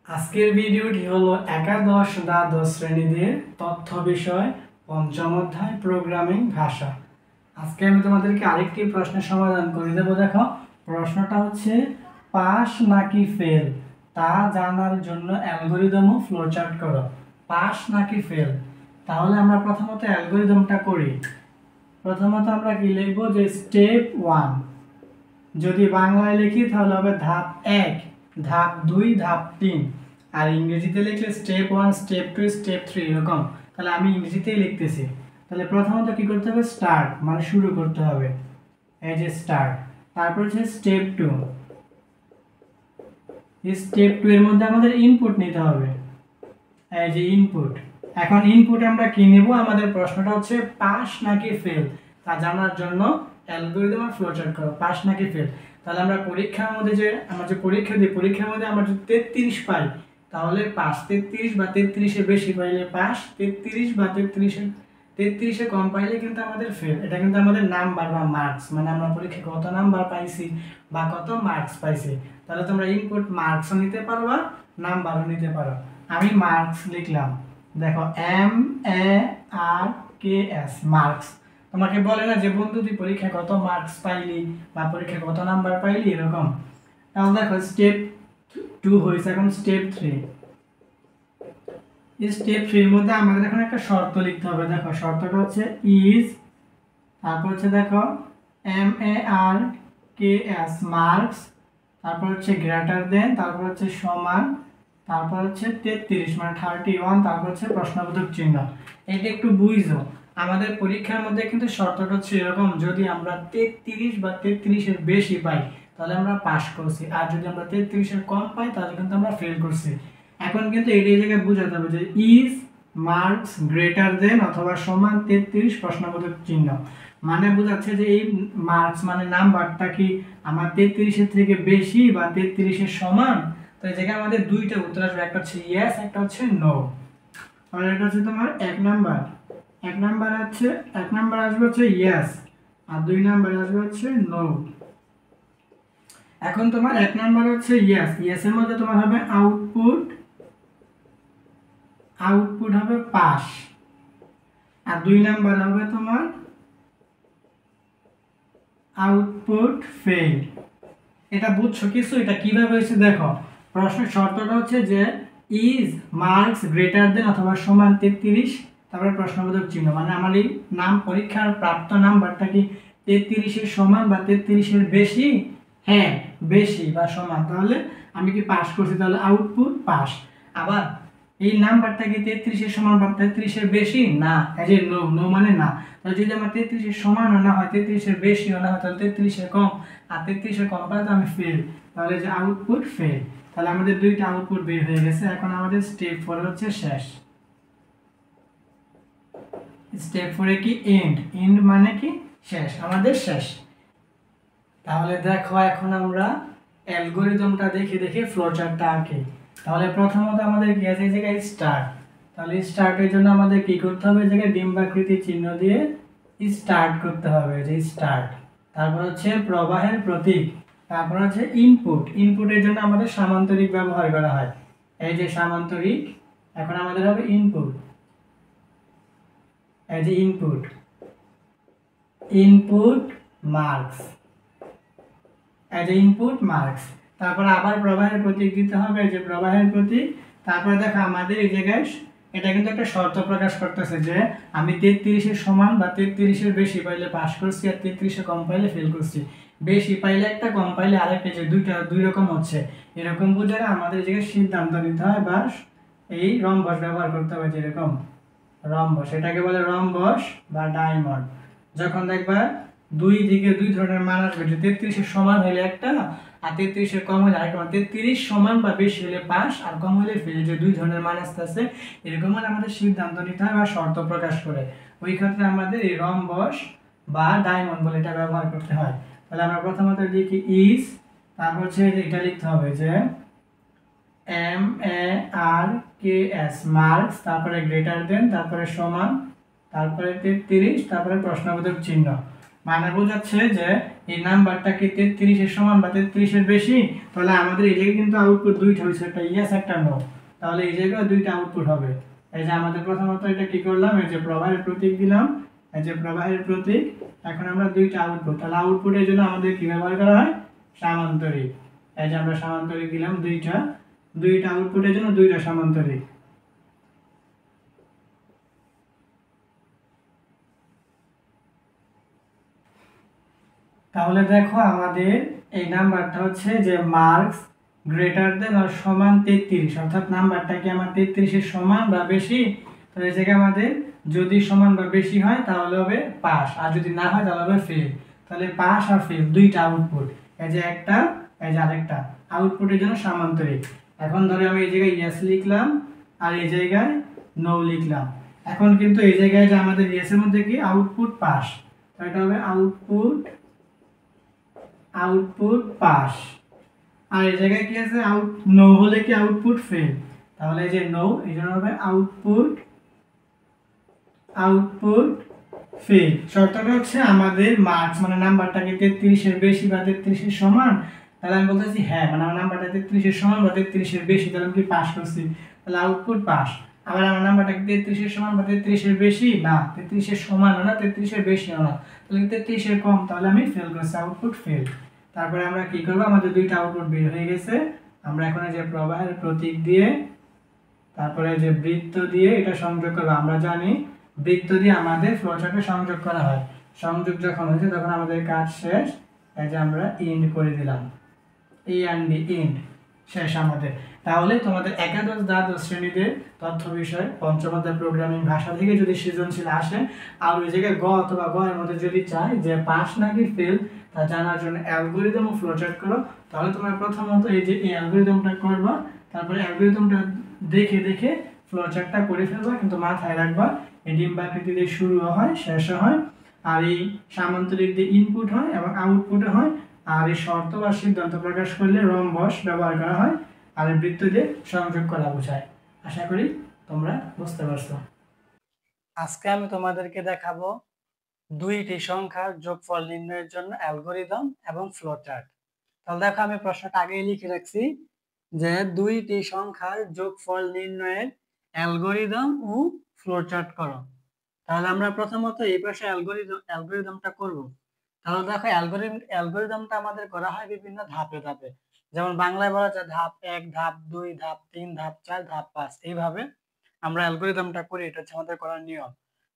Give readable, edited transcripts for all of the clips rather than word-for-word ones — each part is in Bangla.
আজকের ভিডিওটি হলো একাদশ দ্বাদশ শ্রেণীদের তথ্য বিষয় পঞ্চম অধ্যায় প্রোগ্রামিং ভাষা। আজকে আমি তোমাদেরকে আরেকটি প্রশ্নের সমাধান করে দেবো। দেখো, প্রশ্নটা হচ্ছে পাস নাকি ফেল তা জানার জন্য অ্যালগরিদম ও ফ্লোচার্ট করো। পাস নাকি ফেল, তাহলে আমরা প্রথমত অ্যালগরিদমটা করি। প্রথমত আমরা কি লিখবো যে স্টেপ 1, যদি বাংলায় লিখি তাহলে হবে ধাপ 1, ধাপ 2, ধাপ 3, আর ইংরেজিতে লিখলে স্টেপ 1, স্টেপ 2, স্টেপ 3 এরকম। তাহলে আমি ইংরেজিতেই লিখতেছি। তাহলে প্রথমত কি করতে হবে, স্টার্ট মানে শুরু করতে হবে, এই যে স্টার্ট। তারপর হচ্ছে স্টেপ 2, এই স্টেপ 2 এর মধ্যে আমাদের ইনপুট নিতে হবে, এই যে ইনপুট। এখন ইনপুট আমরা কি নেব, আমাদের প্রশ্নটা হচ্ছে পাস নাকি ফেল তা জানার জন্য অ্যালগরিদম আর ফ্লোচার্ট করো, পাস নাকি ফেল। তাহলে আমরা পরীক্ষার মধ্যে যে আমরা যে পরীক্ষা দিই, পরীক্ষার মধ্যে আমরা যদি 33 পাই তাহলে পাস, 33 বা 33 এর বেশি পাইলে পাস, 33 বা 33 এর কম পাইলে কিন্তু আমাদের ফেল। এটা কিন্তু আমাদের নাম্বার বা মার্কস, মানে আমরা পরীক্ষায় কত নাম্বার পাইছি বা কত মার্কস পাইছি। তাহলে তোমরা ইনপুট মার্কসও নিতে পারবা, নাম্বারও নিতে পারো। আমি মার্কস লিখলাম, দেখো MARKS মার্কস। তোমাকে বলে না যে বন্ধু তুই পরীক্ষায় কত মার্কস পাইলি বা পরীক্ষায় কত নাম্বার পাইলি এরকম। তাহলে দেখো স্টেপ 2 হয়েছে, এখন স্টেপ 3। এই স্টেপ 3 এর মধ্যে আমাদের এখন একটা শর্ত লিখতে হবে। দেখো শর্তটা হচ্ছে ইজ, তারপর হচ্ছে দেখো MARKS মার্কস, তারপর হচ্ছে গ্রেটার দেন, তারপর হচ্ছে সমান, তারপর হচ্ছে 33 মানে 31, তারপর হচ্ছে প্রশ্নবোধক চিহ্ন। এটা একটু বুঝো, আমাদের পরীক্ষার মধ্যে কিন্তু শর্তটা হচ্ছে এরকম, যদি আমরা 33 বা 33 এর বেশি পাই তাহলে আমরা পাস করছি, আর যদি আমরা 33 এর কম পাই তাহলে কিন্তু আমরা ফেল করছি। এখন কিন্তু এই জায়গায় বোঝাতে হবে যে ইজ মার্কস গ্রেটার দেন অথবা সমান 33 প্রশ্নবোধক চিহ্ন, মানে বোঝাচ্ছে যে এই মার্কস মানে নাম্বারটা কি আমার 33 এর থেকে বেশি বা 33 এর সমান। তো এই জায়গায় আমাদের দুইটা উত্তর আসবে, একটা হচ্ছে ইয়েস, একটা হচ্ছে নো। আর এটা হচ্ছে তোমার এক নাম্বার আসবে হচ্ছে ইয়েস, আর 2 নাম্বার আসবে হচ্ছে নো। এখন তোমার এক নাম্বার হচ্ছে ইয়েস, ইয়েস এর মধ্যে তোমার হবে আউটপুট হবে পাস, আর 2 নাম্বার হবে তোমার আউটপুট ফেল। এটা বুঝছো কিছু? এটা কিভাবে হয়েছে দেখো, প্রশ্নের শর্তটা হচ্ছে যে ইজ মার্কস গ্রেটার দেন অথবা সমান 33, তারপরে প্রশ্নবোধক চিহ্ন, মানে আমার এই নাম পরীক্ষার প্রাপ্ত নাম্বারটা কি 33 এর সমান বা 33 এর বেশি। হ্যাঁ, বেশি বা সমান, তাহলে আমি কি পাস করছি, তাহলে আউটপুট পাস। আবার এই নাম্বারটা কি 33 এর সমান বা 33 এর বেশি না, এই যে নো, নো মানে না। তাহলে যদি আমার 33 এর সমান না হয়, 33 এর বেশি না হয়, তাহলে 33 এর কম, আর 33 এর কম পাই তো আমি ফেল, তাহলে যে আউটপুট ফেল। তাহলে আমাদের দুইটা আউটপুট বের হয়ে গেছে। এখন আমাদের স্টেপ 4 হচ্ছে শেষ। স্টেপ 4 এ কি এন্ড মানে কি শেষ, আমাদের শেষ। তাহলে দেখো এখন আমরা অ্যালগরিদমটা দেখে ফ্লোচার্টটা আঁকি। তাহলে প্রথমত আমাদের কি আছে, এই জায়গায় স্টার্ট। তাহলে স্টার্টের জন্য আমাদের কি করতে হবে, এই জায়গায় ডিম্বাকৃতি চিহ্ন দিয়ে স্টার্ট করতে হবে, যে স্টার্ট। তারপর হচ্ছে প্রবাহের প্রতীক, তারপর হচ্ছে ইনপুটের জন্য আমাদের সামান্তরিক ব্যবহার করা হয়, এই যে সামান্তরিক। এখন আমাদের হবে ইনপুট, এই যে ইনপুট মার্কস, এই যে ইনপুট মার্কস। তারপর আবার প্রবাহের প্রতীক দিতে হবে, এই যে প্রবাহের প্রতীক। তারপরে দেখো আমাদের এই জায়গায় এটা কিন্তু একটা শর্ত প্রকাশ করতেছে যে আমি 33 এর সমান বা 33 এর বেশি পাইলে পাস করছি, আর 33 এর কম পাইলে ফেল করছি। বেশি পাইলে একটা, কম পাইলে আরেকটা, যে দুই রকম হচ্ছে, এরকম বুঝে আমাদের এই জায়গায় সিদ্ধান্ত নিতে হয় বা এই রম্বস ব্যবহার করতে হবে। যেরকম রম্বস, এটাকে বলে রম্বস বা ডায়মন্ড। যখন দেখবা দুই দিকে দুই ধরনের মান আসবে, যে 33 এর সমান হলে একটা, আর 33 এর কম হলে আরেকটা। 33 সমান বা বেশি হলে পাস, আর কম হলে ফেল, যে দুই ধরনের মান আসতেছে, এরকম হলে আমাদের সিদ্ধান্ত নিতে হয় বা শর্ত প্রকাশ করে। ওই ক্ষেত্রে আমাদের এই রম্বস বা ডায়মন্ড বলে এটা ব্যবহার করতে হয়। তাহলে আমরা প্রথমত লিখি ইজ, তারপর হচ্ছে এটা লিখতে হবে যে MARKS মার্কস, তারপরে গ্রেটার দেন, তারপরে সমান, তারপরে 33, তারপরে প্রশ্নবোধক চিহ্ন। মানে বোঝাচ্ছে যে এই নাম্বারটা কি 33 এর সমান বা 33 এর বেশি, তাহলে আমাদের এই জায়গায় কিন্তু আউটপুট দুইটা হইছে, একটা ইয়েস একটা নো। তাহলে এই জায়গায় দুইটা আউটপুট হবে। এই যে আমাদের প্রথমত এটা কি করলাম, এই যে প্রবাহের প্রতীক দিলাম, এই যে প্রবাহের প্রতীক। এখন আমরা দুইটা আউটপুট, তাহলে আউটপুটের জন্য আমাদের কি ব্যবহার করা হয়, সামান্তরিক। এই যে আমরা সামান্তরিক দিলাম দুইটা আউটপুটের জন্য দুইটা সামান্তরিক। তাহলে দেখো আমাদের এই নাম্বারটা হচ্ছে যে মার্কস গ্রেটার দেন অর সমান 33, অর্থাৎ নাম্বারটা কি আমার 33 এর সমান বা বেশি। তো এই জায়গায় আমাদের যদি সমান বা বেশি হয় তাহলে হবে পাস, আর যদি না হয় তাহলে হবে ফেল। তাহলে পাস আর ফেল দুইটা আউটপুট, এই যে একটা এই যে আরেকটা, আউটপুটের জন্য সামান্তরিক। এখন ধরে আমি এই জায়গায় ইয়েস লিখলাম আর এই জায়গায় নো লিখলাম। এখন কিন্তু এই জায়গায় যে আমাদের ইয়েসের মধ্যে কি আউটপুট পাস, তো এটা হবে আউটপুট পাস। আর এই জায়গায় কি আছে, নো হলে কি আউটপুট ফেল। তাহলে এই যে নো, এই জন্য হবে আউটপুট ফেল। শর্তটা হচ্ছে আমাদের মার্কস মানে নাম্বারটাকে 33 এর বেশি বা 33 এর সমান। তাহলে আমি বলতেছি হ্যাঁ, মানে আমার নাম্বারটা 33 এর সমান বা 33 এর বেশি, তাহলে আমি কি পাস করছি, তাহলে আউটপুট পাস। আবার আমার নাম্বারটা কি 33 এর সমান বা 33 এর বেশি, না 33 এর সমান না 33 এর বেশি না, তাহলে 33 এর কম, তাহলে আমি ফেল করছি, আউটপুট ফেল। তারপরে আমরা কি করব, আমাদের দুইটা আউটপুট বের হয়ে গেছে। আমরা এখন এই যে প্রবাহের প্রতীক দিয়ে তারপরে যে বৃত্ত দিয়ে এটা সংযোগ করব। আমরা জানি বৃত্ত দিয়ে আমাদের ফ্লোচার্টে সংযোগ করা হয়। সংযোগ যখন হয়েছে তখন আমাদের কাজ শেষ, এই যে আমরা এন্ড করে দিলাম, এন্ড শেষ আমাদের। তাহলে তোমাদের একাদশ দ্বাদশ শ্রেণীতে তথ্য বিষয় পঞ্চম অধ্যায় প্রোগ্রামিং ভাষা থেকে যদি সৃজনশীল আসে আর ওই জায়গায় গ অথবা গ এর মধ্যে যদি চাই যে পাস নাকি ফেল তা জানার জন্য অ্যালগরিদম ও ফ্লোচার্ট করো, তাহলে তোমরা প্রথমত এই যে এই অ্যালগরিদমটা করবা, তারপরে অ্যালগরিদমটা দেখে দেখে ফ্লোচার্টটা করে ফেলবা। কিন্তু মাথায় রাখবা এই ডিম্বাকৃতি দিয়ে শুরু হয় শেষ হয়, আর এই সামান্তরিক দিয়ে ইনপুট হয় এবং আউটপুটে হয়, আর এই শর্ত বা সিদ্ধান্ত প্রকাশ করলে রম্বস ব্যবহার করা হয়, আর এই বৃত্ত দিয়ে সংযোগ করা বোঝায়। আশা করি তোমরা বুঝতে পারছো। আজকে আমি তোমাদেরকে দেখাবো দুইটি সংখ্যার যোগফল নির্ণয়ের জন্য অ্যালগরিদম এবং ফ্লোচার্ট। তাহলে দেখো আমি প্রশ্নটা আগেই লিখে রাখছি যে দুইটি সংখ্যার যোগফল নির্ণয়ের অ্যালগরিদম ও ফ্লোচার্ট করো। তাহলে আমরা প্রথমত এই পাশে অ্যালগরিদমটা করব। তাহলে দেখো অ্যালগরিদমটা আমাদের করা হয় বিভিন্ন ধাপে ধাপে। যেমন বাংলায় বলা যায় ধাপ 1, ধাপ 2, ধাপ 3, ধাপ 4, ধাপ 5, এইভাবে আমরা অ্যালগরিদমটা করি, এটা হচ্ছে আমাদের করার নিয়ম।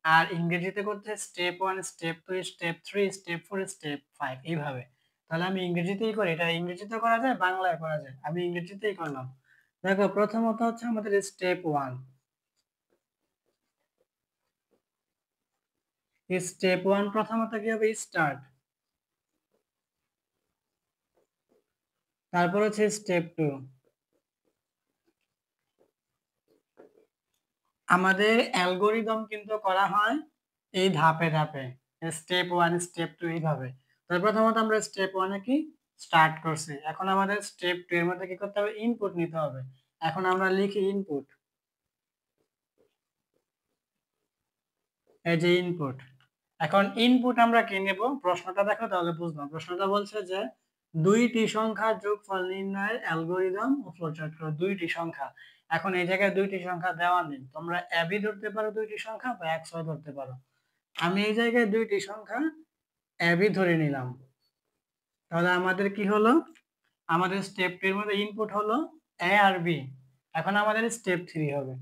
আর ইংরেজিতে করতে step 1, step 2, step 3, step 4, step 5, এইভাবে। তাহলে আমি ইংরেজিতেই করি, এটা ইংরেজিতে করা যায় বাংলায় করা যায়, আমি ইংরেজিতেই করলাম। দেখো প্রথমত হচ্ছে আমাদের স্টেপ 1। স্টেপ 1 প্রথমত কি হবে, স্টার্ট। তারপর হচ্ছে স্টেপ 2। আমাদের অ্যালগরিদম কিন্তু করা হয় এই ধাপে ধাপে, স্টেপ 1, স্টেপ 2, এইভাবে। তো প্রথমত আমরা স্টেপ 1 এ কি স্টার্ট করছি, এখন আমাদের স্টেপ 2 এর মধ্যে কি করতে হবে, ইনপুট নিতে হবে। এখন আমরা লিখি ইনপুট, এই যে ইনপুট। এখন ইনপুট আমরা কি নেব, প্রশ্নটা দেখো তাহলে বুঝলাম। প্রশ্নটা বলছে যে দুইটি সংখ্যার যোগফল নির্ণয়ের অ্যালগরিদম ও ফ্লোচার্ট করো। দুইটি সংখ্যা, এখন এই জায়গায় দুইটি সংখ্যা দেওয়া নেই, তোমরা এবি ধরতে পারো দুইটি সংখ্যা বা এক্সও ধরতে পারো। আমি এই জায়গায় দুইটি সংখ্যা এবি ধরে নিলাম। তাহলে আমাদের কি হলো, আমাদের স্টেপ 2 এর মধ্যে ইনপুট হলো এ আর বি। এখন আমাদের স্টেপ 3 হবে।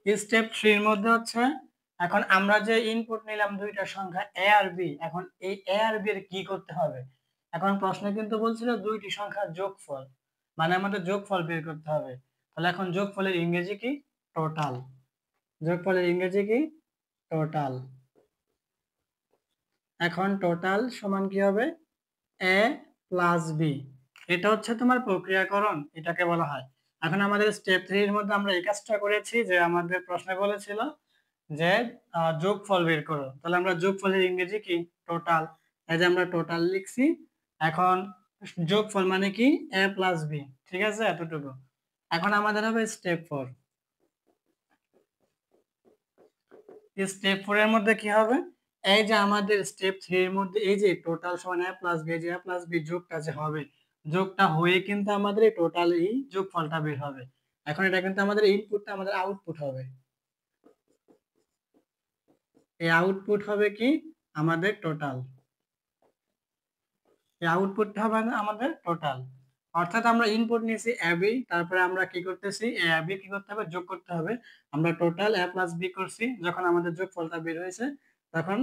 স্টেপ 3 এর মধ্যে হচ্ছে এখন আমরা যে ইনপুট নিলাম দুইটা সংখ্যা এ আর বি, এখন এই এ আর বি এর কি করতে হবে। এখন প্রশ্নে কিন্তু বলছিল দুইটি সংখ্যার যোগফল, মানে আমাদের যোগফল বের করতে হবে। তাহলে এখন যোগফলের ইংরেজি কি, টোটাল। যোগফলের ইংরেজি কি, টোটাল। এখন টোটাল সমান কি হবে, এ প্লাস বি। এটা হচ্ছে তোমার প্রক্রিয়াকরণ, এটাকে বলা হয়। এখন আমাদের স্টেপ 3 এর মধ্যে আমরা এই কাজটা করেছি যে আমাদের প্রশ্নে বলেছিল যে যোগফল বের করো। তাহলে আমরা যোগফলের ইংরেজি কি, টোটাল। এই যে আমরা টোটাল লিখছি। এখন যোগফল মানে কি, এ প্লাস বি, ঠিক আছে এতটুকু। এখন আমাদের হবে স্টেপ 4। স্টেপ 4 এর মধ্যে কি হবে, এই যে আমাদের স্টেপ 3 এর মধ্যে এই যে টোটাল সমান a প্লাস b, যে a প্লাস b যোগটা যে হবে, যোগটা হয়ে কিন্তু আমাদের এই টোটাল এই যোগফলটা বের হবে। এখন এটা কিন্তু আমাদের ইনপুটটা আমাদের আউটপুট হবে। এই আউটপুট হবে কি আমাদের টোটাল, এই আউটপুটটা হবে আমাদের টোটাল। অর্থাৎ আমরা ইনপুট নিয়েছি ab, তারপরে আমরা কি করতেছি ab কি করতে হবে, যোগ করতে হবে। আমরা টোটাল a প্লাস b করছি, যখন আমাদের যোগফলটা বের হয়েছে তখন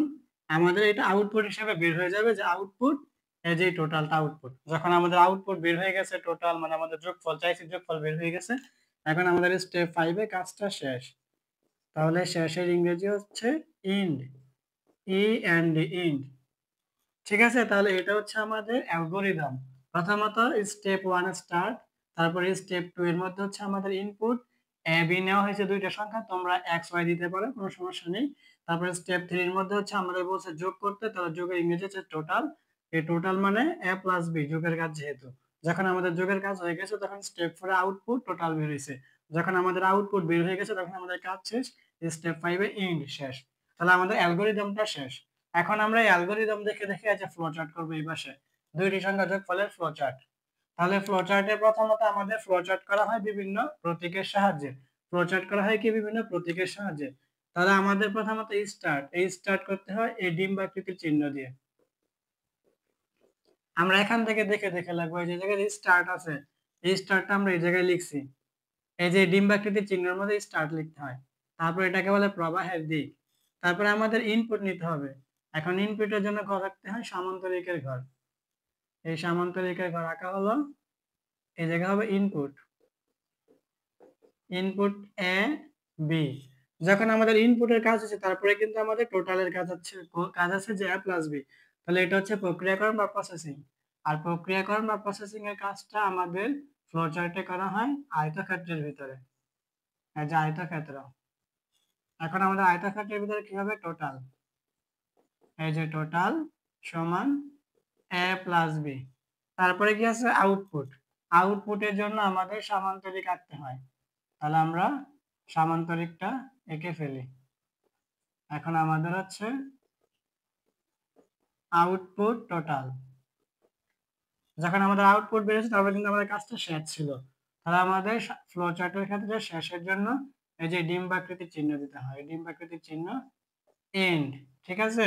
আমাদের এটা আউটপুট হিসেবে বের হয়ে যাবে, যে আউটপুট এই যে টোটালটা আউটপুট। যখন আমাদের আউটপুট বের হয়ে গেছে টোটাল মানে আমাদের যোগফল চাইছি, যোগফল বের হয়ে গেছে, এখন আমাদের স্টেপ 5 এ কাজটা শেষ। তাহলে শেষের ইংরেজি হচ্ছে ইন্ড, ই এন্ড ইন্ড। ঠিক আছে, তাহলে এটা হচ্ছে আমাদের অ্যালগরিদম। প্রথমত স্টেপ 1 স্টার্ট, তারপরে স্টেপ 2 এর মধ্যে হচ্ছে আমাদের ইনপুট এ বি নেওয়া হয়েছে দুইটা সংখ্যা, তোমরা এক্স ওয়াই দিতে পারো, কোনো সমস্যা নেই। তারপরে স্টেপ 3 এর মধ্যে হচ্ছে আমাদের বলছে যোগ করতে, তাহলে যোগের ইংরেজি হচ্ছে টোটাল। এই টোটাল মানে এ প্লাস বি, যোগের কাজ যেহেতু। যখন আমাদের যোগের কাজ হয়ে গেছে তখন স্টেপ 4 এ আউটপুট টোটাল বের হয়েছে। যখন আমাদের আউটপুট বের হয়ে গেছে তখন আমাদের কাজ শেষ, স্টেপ 5 এ এন্ড শেষ। তাহলে আমাদের অ্যালগরিদমটা শেষ। এখন আমরা এই অ্যালগরিদম দেখে দেখে আচ্ছা ফ্লো চার্ট করবো এই পাশে, দুইটি সংখ্যা যোগফলের ফ্লো চার্ট। তাহলে ফ্লো চার্টে প্রথমত আমাদের ফ্লো চার্ট করা হয় বিভিন্ন প্রতীকের সাহায্যে। ফ্লো চার্ট করা হয় কি বিভিন্ন প্রতীকের সাহায্যে। তাহলে আমাদের প্রথমত এই স্টার্ট করতে হয় এই ডিম্বাকৃতির চিহ্ন দিয়ে। আমরা এখান থেকে দেখে দেখে লাগবো, এই যে জায়গায় স্টার্ট আছে, এই স্টার্টটা আমরা এই জায়গায় লিখছি, এই যে ডিম্বাকৃতির চিহ্নের মধ্যে স্টার্ট লিখতে হয়। তারপর এটাকে বলে প্রবাহের দিক। তারপরে আমাদের ইনপুট নিতে হবে। এখন ইনপুটের জন্য ঘর রাখতে হয় সামান্তরিকের ঘর। এই সামান্তরিকের ঘর আঁকা হলো, এই জায়গা হবে ইনপুট, ইনপুট এ বি। যখন আমাদের ইনপুটের কাজ আছে তারপরে কিন্তু আমাদের টোটালের কাজ আছে যে a প্লাস বি। তাহলে এটা হচ্ছে প্রক্রিয়াকরণ বা প্রসেসিং। আর প্রক্রিয়াকরণ বা প্রসেসিং এর কাজটা আমাদের ফ্লো চার্টে করা হয় আয়তক্ষেত্রের ভিতরে, এই যে আয়তক্ষেত্র। এখন আমাদের আয়তক্ষেত্রের ভিতরে কি হবে, টোটাল, এই যে টোটাল সমান a প্লাস বি। তারপরে কি আছে আউটপুট, আউটপুটের জন্য আমাদের সামান্তরিক আঁকতে হয়। তাহলে আমরা সামান্তরিকটা এঁকে ফেলি। এখন আমাদের হচ্ছে আউটপুট টোটাল। যখন আমাদের আউটপুট বেড়েছে তারপরে কিন্তু আমাদের কাজটা শেষ ছিল। তাহলে আমাদের ফ্লো চার্টের ক্ষেত্রে শেষের জন্য এই যে ডিম্বাকৃতির চিহ্ন দিতে হয়, ডিম্বাকৃতির চিহ্ন এন্ড। ঠিক আছে।